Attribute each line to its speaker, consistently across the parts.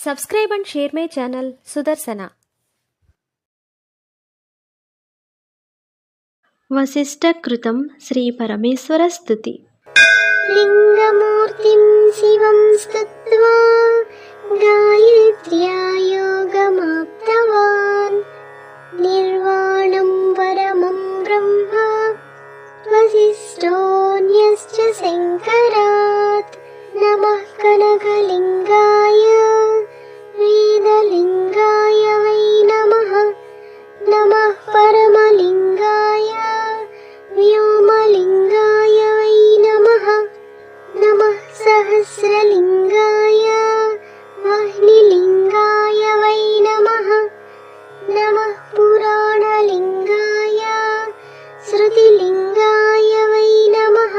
Speaker 1: Subscribe and share my channel Sudarsana. वसिष्ठकृतं श्रीपरमेश्वरस्तुति।
Speaker 2: लिङ्गमूर्तिं शिवं स्तुत्वा गायत्र्या योगमाप्तवान्। निर्वाणं परमं ब्रह्म वसिष्ठोऽन्यश्च शङ्करात्। नमः कनकलिङ्गाय वेदलिङ्गाय वै नमः। नमः परमलिङ्गाय व्योमलिङ्गाय वै नमः। नमः सहस्रलिङ्गाय वाह्निलिङ्गाय वै नमः। नमः पुराणलिङ्गाय श्रुतिलिङ्गाय वै नमः।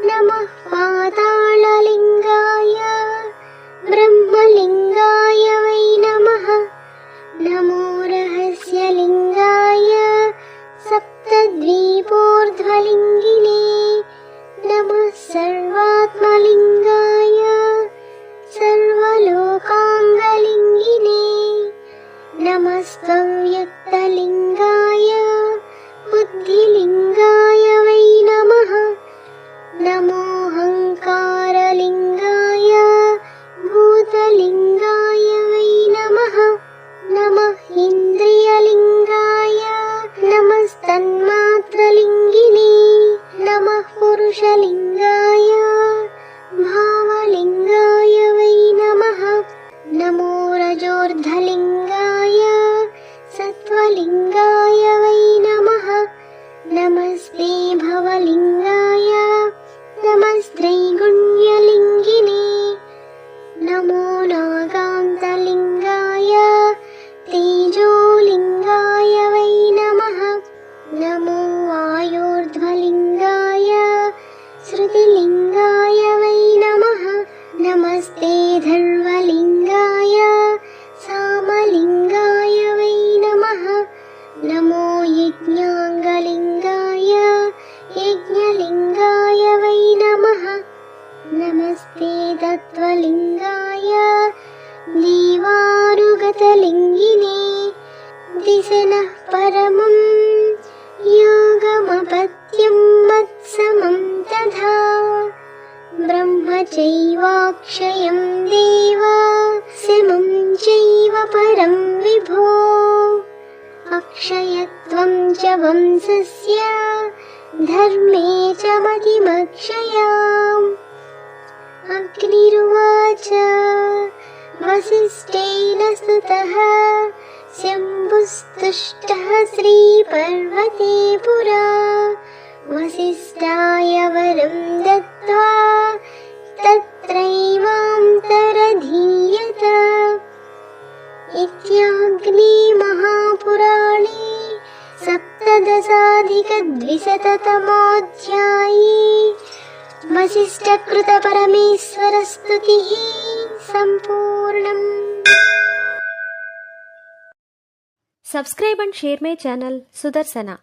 Speaker 2: नमः पाताललिङ्गाय ब्रह्मलिङ्गाय वै नमः। नमो रहस्यलिङ्गाय सप्तद्वीपोर्ध्वलिङ्गिने। नमः सर्वात्मलिङ्गाय सर्वलोकाङ्गलिङ्गिने। नमस्त्वव्यक्तलिङ्गाय बुद्धिलिङ्गाय वै नमः। नमोऽहङ्कारलिङ्गाय भूतलिङ्गाय वै नमः। नमः इन्द्रियलिङ्गाय नमस्तन्मात्रलिङ्गिने। नमः पुरुषलिङ्गाय भावलिङ्गाय वै नमः। नमो रजोर्ध्वलिङ्गाय सत्त्वलिङ्गाय वै नमः। नमस्ते भवलिङ्गाय नमस्त्रैगुण्यलिङ्गिने। नमो नागान्तलिङ्गाय तेजोलिङ्गाय वै नमः। नमो वायोर्ध्वलिङ्गाय श्रुतिलिङ्गाय वै नमः। नमस्ते धर्वलिङ्गाय सामलिङ्गाय वै नमः। नमो यज्ञाङ्गलिङ्गाय यज्ञलिङ्गाय वै नमः। नमस्ते तत्त्वलिङ्गाय देवानुगतलिङ्गिने। दिशनः परमं योगमपत्यं मत्समं तथा। ब्रह्म चैवाक्षयं देव समं चैव परं विभो। अक्षयत्वं च वंशस्य धर्मे च मतिमक्षयाम्। अग्निरुवाच वसिष्ठेन स्तुतः शम्भुस्तुष्टः श्रीपर्वते पुरा। वसिष्ठाय वरं दत्त्वा तत्रैवान्तरधीयत। इत्याग्ने महापुराणे सप्तदशाधिकद्विशततमोऽध्याये वसिष्ठकृतपरमेश्वरस्तुतिः सम्पूर्णम्।
Speaker 1: Subscribe and share my channel Sudarsana.